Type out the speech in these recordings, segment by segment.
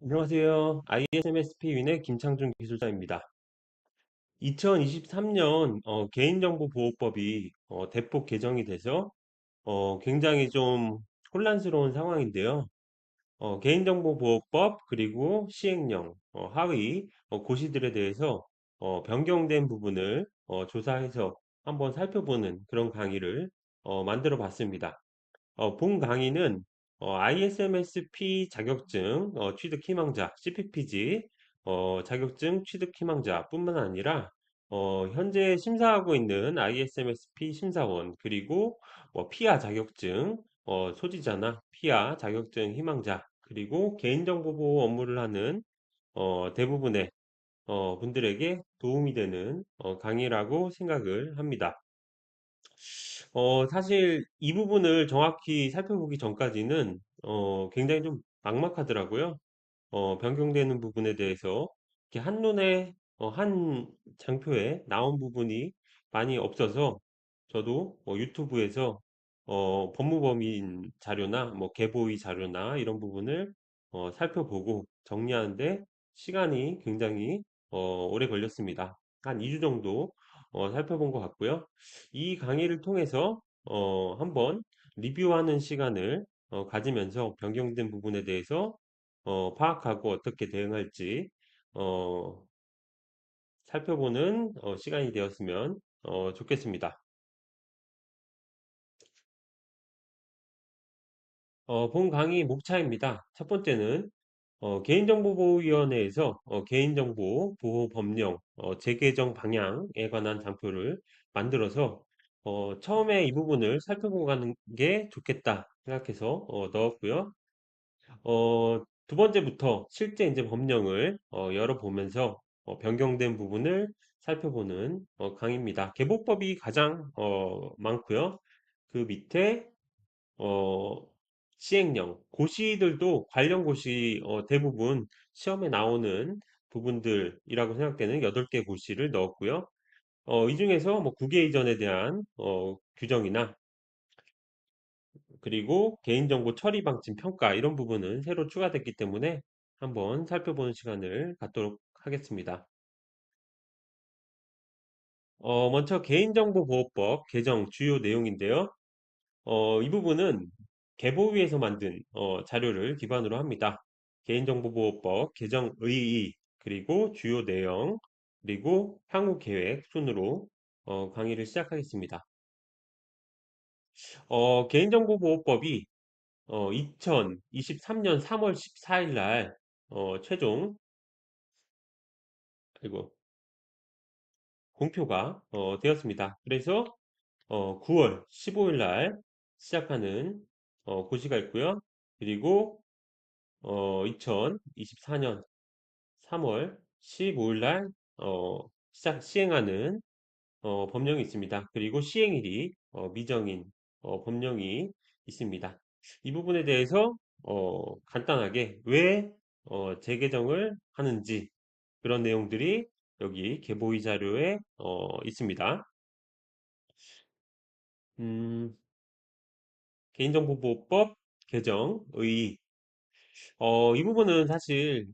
안녕하세요. ISMSP 윈의 김창준 기술자입니다. 2023년 개인정보보호법이 대폭 개정이 돼서 굉장히 좀 혼란스러운 상황인데요. 개인정보보호법 그리고 시행령, 하위 고시들에 대해서 변경된 부분을 조사해서 한번 살펴보는 그런 강의를 만들어 봤습니다. 본 강의는 ISMSP 자격증 취득 희망자 CPPG 자격증 취득 희망자 뿐만 아니라 현재 심사하고 있는 ISMSP 심사원 그리고 피아 자격증 소지자나 피아 자격증 희망자 그리고 개인정보보호 업무를 하는 대부분의 분들에게 도움이 되는 강의라고 생각을 합니다. 사실 이 부분을 정확히 살펴보기 전까지는 굉장히 좀 막막하더라고요. 변경되는 부분에 대해서 이렇게 한눈에 한 장표에 나온 부분이 많이 없어서 저도 유튜브에서 법무법인 자료나 뭐 계보의 자료나 이런 부분을 살펴보고 정리하는데 시간이 굉장히 오래 걸렸습니다. 한 2주 정도 살펴본 것 같고요. 이 강의를 통해서 한번 리뷰하는 시간을 가지면서 변경된 부분에 대해서 파악하고 어떻게 대응할지 어, 살펴보는 시간이 되었으면 좋겠습니다. 본 강의 목차입니다. 첫 번째는 개인정보보호위원회에서 개인정보 보호 법령 재개정 방향에 관한 장표를 만들어서 처음에 이 부분을 살펴보고 가는 게 좋겠다 생각해서 넣었고요. 두 번째부터 실제 이제 법령을 열어보면서 변경된 부분을 살펴보는 강의입니다. 개보법이 가장 많고요. 그 밑에 어, 시행령, 고시들도 관련 고시 대부분 시험에 나오는 부분들이라고 생각되는 8개 고시를 넣었고요. 이 중에서 뭐 국외 이전에 대한 규정이나 그리고 개인정보 처리 방침 평가 이런 부분은 새로 추가됐기 때문에 한번 살펴보는 시간을 갖도록 하겠습니다. 먼저 개인정보보호법 개정 주요 내용인데요. 이 부분은 개보위에서 만든 자료를 기반으로 합니다. 개인정보보호법 개정 의의 그리고 주요 내용 그리고 향후 계획 순으로 강의를 시작하겠습니다. 개인정보보호법이 2023년 3월 14일 날 최종 그리고 공표가 되었습니다. 그래서 9월 15일 날 시작하는 고시가 있고요. 그리고 2024년 3월 15일 날 시행하는 법령이 있습니다. 그리고 시행일이 미정인 법령이 있습니다. 이 부분에 대해서 간단하게 왜 재개정을 하는지 그런 내용들이 여기 계보의 자료에 있습니다. 음, 개인정보보호법 개정 의 이 부분은 사실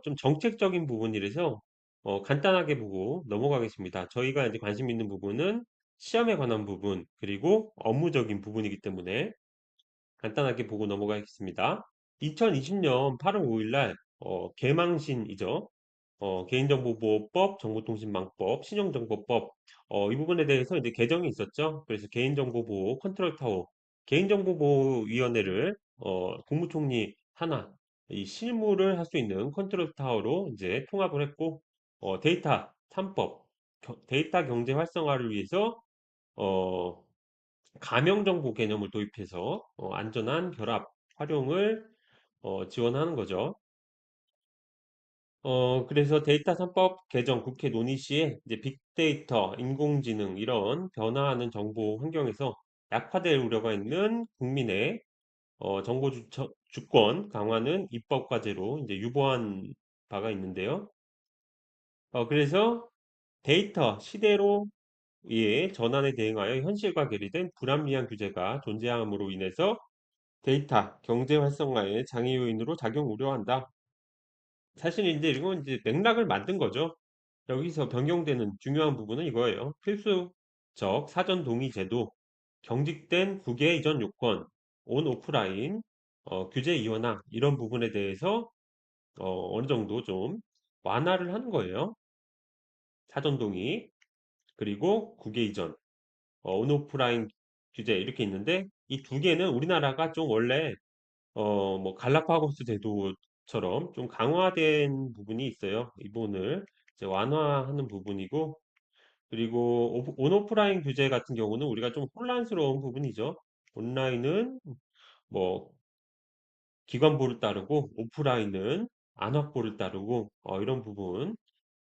좀 정책적인 부분이라서 간단하게 보고 넘어가겠습니다. 저희가 이제 관심 있는 부분은 시험에 관한 부분 그리고 업무적인 부분이기 때문에 간단하게 보고 넘어가겠습니다. 2020년 8월 5일 날 개망신이죠. 개인정보보호법, 정보통신망법, 신용정보법 이 부분에 대해서 이제 개정이 있었죠. 그래서 개인정보보호 컨트롤타워, 개인정보보호위원회를 국무총리 산하 이 실무를 할 수 있는 컨트롤타워로 이제 통합을 했고 데이터 3법, 데이터 경제 활성화를 위해서 어, 가명정보 개념을 도입해서 안전한 결합 활용을 지원하는 거죠. 그래서 데이터 3법 개정 국회 논의 시에 이제 빅데이터, 인공지능 이런 변화하는 정보 환경에서 약화될 우려가 있는 국민의 정보 주권 강화는 입법 과제로 이제 유보한 바가 있는데요. 그래서 데이터 시대로 의 전환에 대응하여 현실과 괴리된 불합리한 규제가 존재함으로 인해서 데이터 경제 활성화의 장애 요인으로 작용 우려한다. 사실 이제 이건 이제 맥락을 만든 거죠. 여기서 변경되는 중요한 부분은 이거예요. 필수적 사전 동의 제도, 경직된 국외 이전 요건, 온 오프라인, 규제 이완화 이런 부분에 대해서 어느 정도 좀 완화를 하는 거예요. 사전 동의 그리고 국외 이전, 온 오프라인 규제 이렇게 있는데 이 두 개는 우리나라가 좀 원래 뭐 갈라파고스 제도처럼 좀 강화된 부분이 있어요. 이 부분을 이제 완화하는 부분이고 그리고 온 오프라인 규제 같은 경우는 우리가 좀 혼란스러운 부분이죠. 온라인은 뭐 기관보를 따르고 오프라인은 안확보를 따르고 이런 부분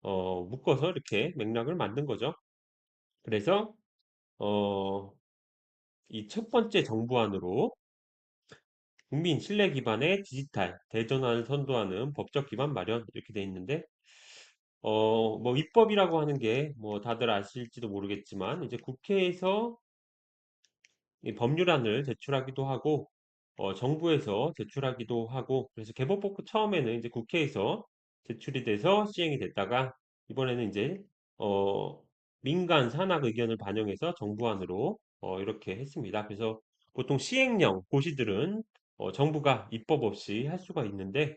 묶어서 이렇게 맥락을 만든 거죠. 그래서 어, 이 첫 번째 정부안으로 국민 신뢰 기반의 디지털 대전환을 선도하는 법적 기반 마련 이렇게 돼 있는데 뭐 입법이라고 하는 게 뭐 다들 아실지도 모르겠지만 이제 국회에서 이 법률안을 제출하기도 하고 정부에서 제출하기도 하고 그래서 개법폭 처음에는 이제 국회에서 제출이 돼서 시행이 됐다가 이번에는 이제 어, 민간 산학 의견을 반영해서 정부안으로 이렇게 했습니다. 그래서 보통 시행령 고시들은 정부가 입법 없이 할 수가 있는데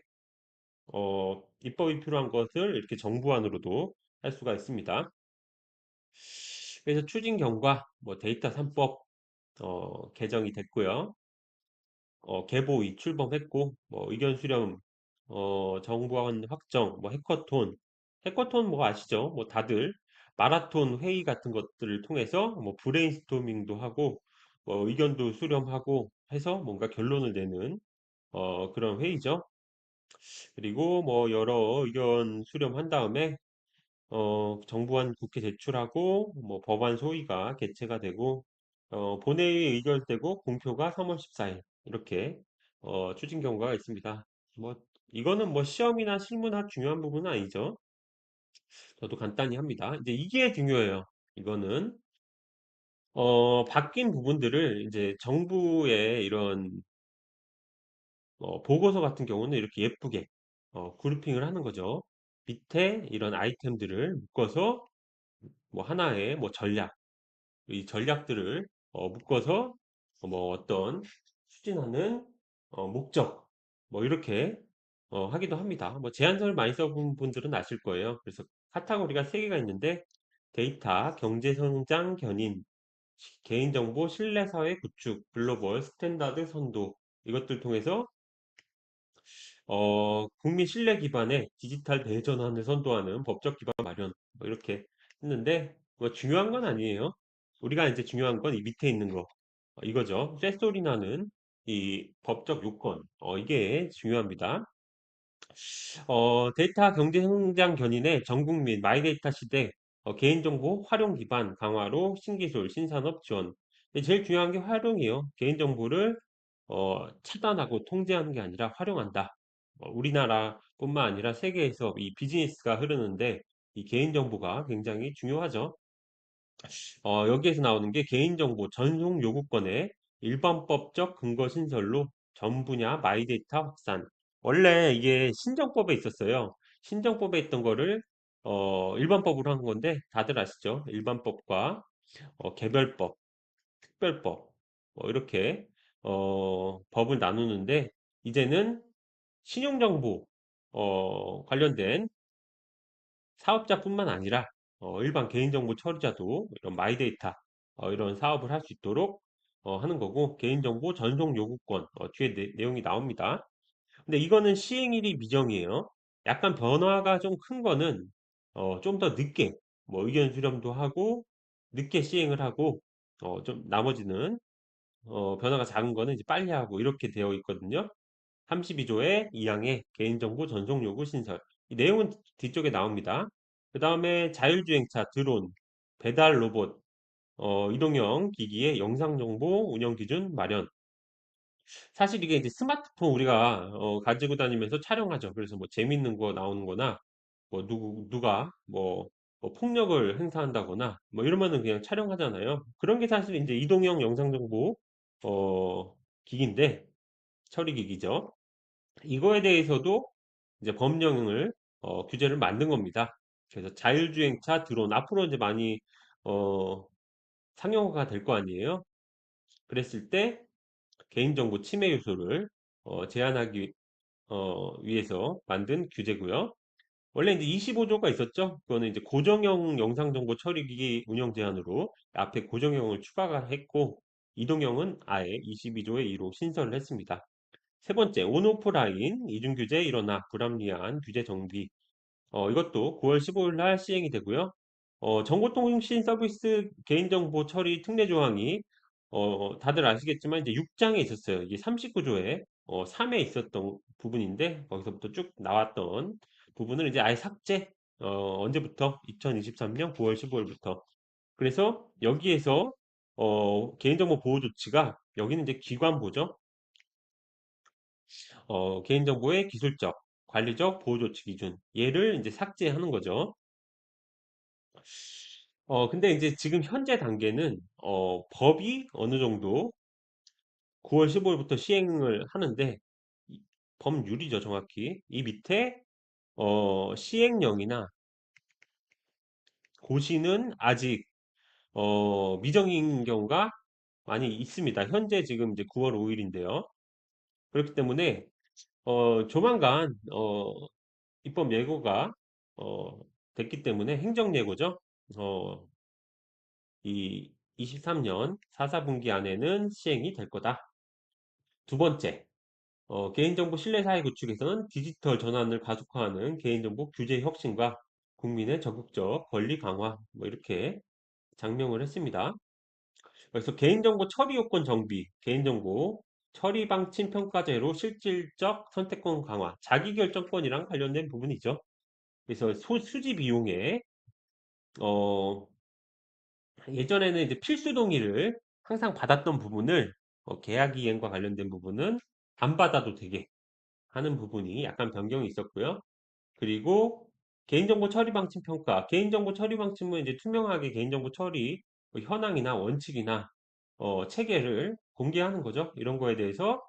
입법이 필요한 것을 이렇게 정부안으로도 할 수가 있습니다. 그래서 추진 경과 뭐 데이터 3법 개정이 됐고요. 계보의 출범했고, 뭐 의견 수렴, 정보원 확정, 뭐 해커톤 뭐 아시죠? 뭐 다들 마라톤 회의 같은 것들을 통해서 뭐 브레인스토밍도 하고, 뭐 의견도 수렴하고 해서 뭔가 결론을 내는 그런 회의죠. 그리고 뭐 여러 의견 수렴한 다음에 정부안 국회 제출하고 뭐 법안 소위가 개최가 되고 본회의에 의결되고 공표가 3월 14일 이렇게 추진 경과가 있습니다. 뭐 이거는 뭐 시험이나 실무나 중요한 부분은 아니죠. 저도 간단히 합니다. 이제 이게 중요해요. 이거는 바뀐 부분들을 이제 정부의 이런 보고서 같은 경우는 이렇게 예쁘게 그룹핑을 하는 거죠. 밑에 이런 아이템들을 묶어서 뭐 하나의 뭐 전략 이 전략들을 묶어서 뭐 어떤 추진하는 목적 뭐 이렇게 하기도 합니다. 뭐 제안서를 많이 써본 분들은 아실 거예요. 그래서 카테고리가 세 개가 있는데 데이터, 경제성장 견인, 개인정보 신뢰사회 구축, 글로벌 스탠다드 선도 이것들 통해서 국민 신뢰 기반의 디지털 대전환을 선도하는 법적 기반 마련 뭐 이렇게 했는데 뭐 중요한 건 아니에요. 우리가 이제 중요한 건 이 밑에 있는 거 이거죠. 쇳소리 나는 이 법적 요건 이게 중요합니다. 데이터 경제 성장 견인의 전국민 마이데이터 시대 개인정보 활용 기반 강화로 신기술 신산업 지원 제일 중요한 게 활용이에요. 개인정보를 차단하고 통제하는 게 아니라 활용한다. 우리나라뿐만 아니라 세계에서 이 비즈니스가 흐르는데 이 개인정보가 굉장히 중요하죠. 여기에서 나오는 게 개인정보 전송 요구권의 일반법적 근거 신설로 전 분야 마이데이터 확산. 원래 이게 신정법에 있었어요. 신정법에 있던 거를 일반법으로 한 건데 다들 아시죠? 일반법과 개별법, 특별법 뭐 이렇게 법을 나누는데 이제는 신용정보 관련된 사업자뿐만 아니라 일반 개인정보 처리자도 이런 마이데이터 이런 사업을 할 수 있도록 하는 거고 개인정보 전송 요구권 뒤에 내용이 나옵니다. 근데 이거는 시행일이 미정이에요. 약간 변화가 좀 큰 거는 좀 더 늦게 뭐 의견 수렴도 하고 늦게 시행을 하고 좀 나머지는 변화가 작은 거는 이제 빨리 하고 이렇게 되어 있거든요. 32조의 2항의 개인정보 전송 요구 신설. 이 내용은 뒤쪽에 나옵니다. 그 다음에 자율주행차, 드론, 배달 로봇, 이동형 기기의 영상 정보 운영 기준 마련. 사실 이게 이제 스마트폰 우리가 가지고 다니면서 촬영하죠. 그래서 뭐 재밌는 거 나오는 거나 뭐 누가 뭐 폭력을 행사한다거나 뭐 이러면은 그냥 촬영하잖아요. 그런 게 사실 이제 이동형 영상 정보 기기인데 처리 기기죠. 이거에 대해서도 이제 법령을 규제를 만든 겁니다. 그래서 자율주행차 드론 앞으로 이제 많이 어, 상용화가 될 거 아니에요. 그랬을 때 개인정보 침해 요소를 제한하기 위해서 만든 규제고요. 원래 이제 25조가 있었죠. 그거는 이제 고정형 영상정보 처리기기 운영 제한으로 앞에 고정형을 추가가 했고, 이동형은 아예 22조의 2로 신설을 했습니다. 세 번째, 온오프라인 이중규제 일어나 불합리한 규제 정비. 이것도 9월 15일 날 시행이 되고요. 정보통신 서비스 개인정보 처리 특례 조항이 다들 아시겠지만 이제 6장에 있었어요. 이게 39조에 3에 있었던 부분인데 거기서부터 쭉 나왔던 부분을 이제 아예 삭제. 언제부터? 2023년 9월 15일부터. 그래서 여기에서 개인정보 보호 조치가 여기는 이제 기관보죠. 개인정보의 기술적, 관리적 보호 조치 기준 얘를 이제 삭제하는 거죠. 근데 이제 지금 현재 단계는 법이 어느 정도 9월 15일부터 시행을 하는데 법률이죠, 정확히. 이 밑에 시행령이나 고시는 아직 미정인 경우가 많이 있습니다. 현재 지금 이제 9월 5일인데요. 그렇기 때문에 조만간 입법 예고가 어, 됐기 때문에 행정 예고죠. 어, 이 23년 4사분기 안에는 시행이 될 거다. 두 번째, 개인정보 신뢰사회 구축에서는 디지털 전환을 가속화하는 개인정보 규제 혁신과 국민의 적극적 권리 강화, 뭐 이렇게 장명을 했습니다. 그래서 개인정보 처리 요건 정비, 개인정보 처리 방침 평가제로 실질적 선택권 강화, 자기결정권이랑 관련된 부분이죠. 그래서 수집 이용에 어, 예전에는 이제 필수 동의를 항상 받았던 부분을 계약 이행과 관련된 부분은 안 받아도 되게 하는 부분이 약간 변경이 있었고요. 그리고 개인정보 처리 방침 평가, 개인정보 처리 방침은 이제 투명하게 개인정보 처리 현황이나 원칙이나 체계를 공개하는 거죠. 이런 거에 대해서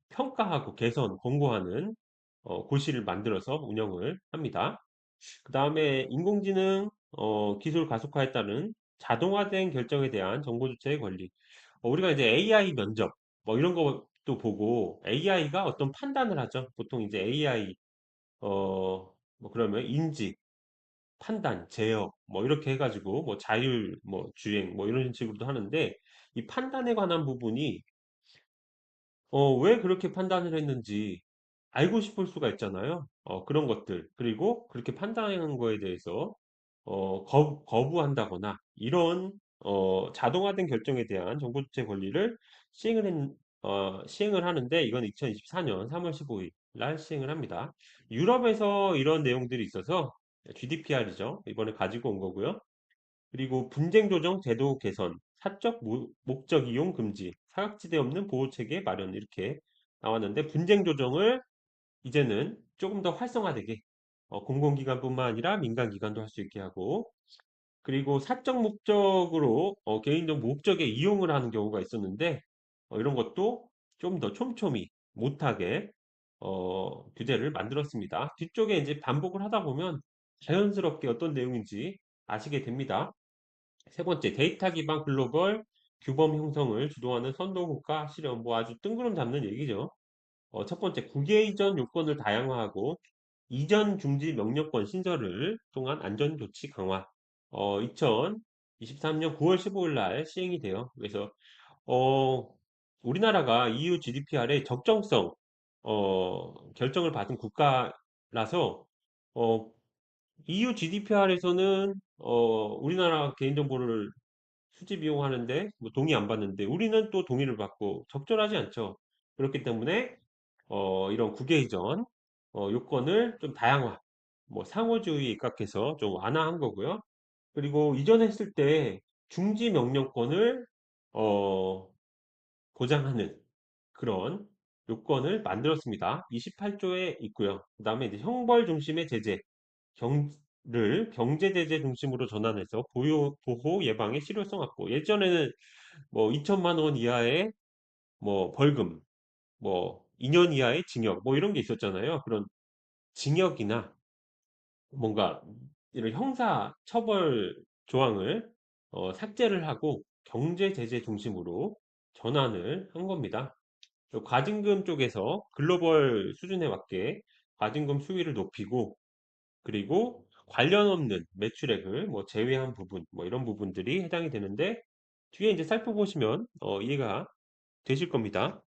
평가하고 개선, 공고하는 고시를 만들어서 운영을 합니다. 그 다음에 인공지능 기술 가속화에 따른 자동화된 결정에 대한 정보 주체의 권리. 우리가 이제 AI 면접 뭐 이런 것도 보고 AI가 어떤 판단을 하죠. 보통 이제 AI 뭐 그러면 인지, 판단, 제어 뭐 이렇게 해가지고 뭐 자율 뭐 주행 뭐 이런 식으로도 하는데 이 판단에 관한 부분이 왜 그렇게 판단을 했는지 알고 싶을 수가 있잖아요. 그런 것들. 그리고 그렇게 판단하는 거에 대해서 거부한다거나 이런 자동화된 결정에 대한 정보주체 권리를 시행을 하는데 이건 2024년 3월 15일 날 시행을 합니다. 유럽에서 이런 내용들이 있어서 GDPR이죠. 이번에 가지고 온 거고요. 그리고 분쟁 조정 제도 개선, 사적 목적 이용 금지, 사각지대 없는 보호 체계 마련 이렇게 나왔는데 분쟁 조정을 이제는 조금 더 활성화되게 공공기관뿐만 아니라 민간기관도 할 수 있게 하고 그리고 사적 목적으로 개인정보 목적에 이용을 하는 경우가 있었는데 이런 것도 좀 더 촘촘히 못하게 규제를 만들었습니다. 뒤쪽에 이제 반복을 하다 보면 자연스럽게 어떤 내용인지 아시게 됩니다. 세 번째, 데이터 기반 글로벌 규범 형성을 주도하는 선도국가 실현, 뭐 아주 뜬구름 잡는 얘기죠. 첫 번째, 국외 이전 요건을 다양화하고 이전 중지 명령권 신설을 통한 안전 조치 강화. 2023년 9월 15일 날 시행이 돼요. 그래서 어, 우리나라가 EU GDPR의 적정성 결정을 받은 국가라서 EU GDPR에서는 우리나라 개인정보를 수집 이용하는데 뭐 동의 안 받는데 우리는 또 동의를 받고 적절하지 않죠. 그렇기 때문에 이런 국외 이전 요건을 좀 다양화, 뭐 상호주의에 입각해서 좀 완화한 거고요. 그리고 이전했을 때 중지 명령권을 어, 보장하는 그런 요건을 만들었습니다. 28조에 있고요. 그 다음에 이제 형벌 중심의 제재, 를 경제 제재 중심으로 전환해서 보호 예방의 실효성 확보. 예전에는 뭐 2천만 원 이하의 뭐 벌금, 뭐 2년 이하의 징역 뭐 이런 게 있었잖아요. 그런 징역이나 뭔가 이런 형사 처벌 조항을 삭제를 하고 경제 제재 중심으로 전환을 한 겁니다. 과징금 쪽에서 글로벌 수준에 맞게 과징금 수위를 높이고, 그리고 관련 없는 매출액을 뭐 제외한 부분 뭐 이런 부분들이 해당이 되는데, 뒤에 이제 살펴보시면 이해가 되실 겁니다.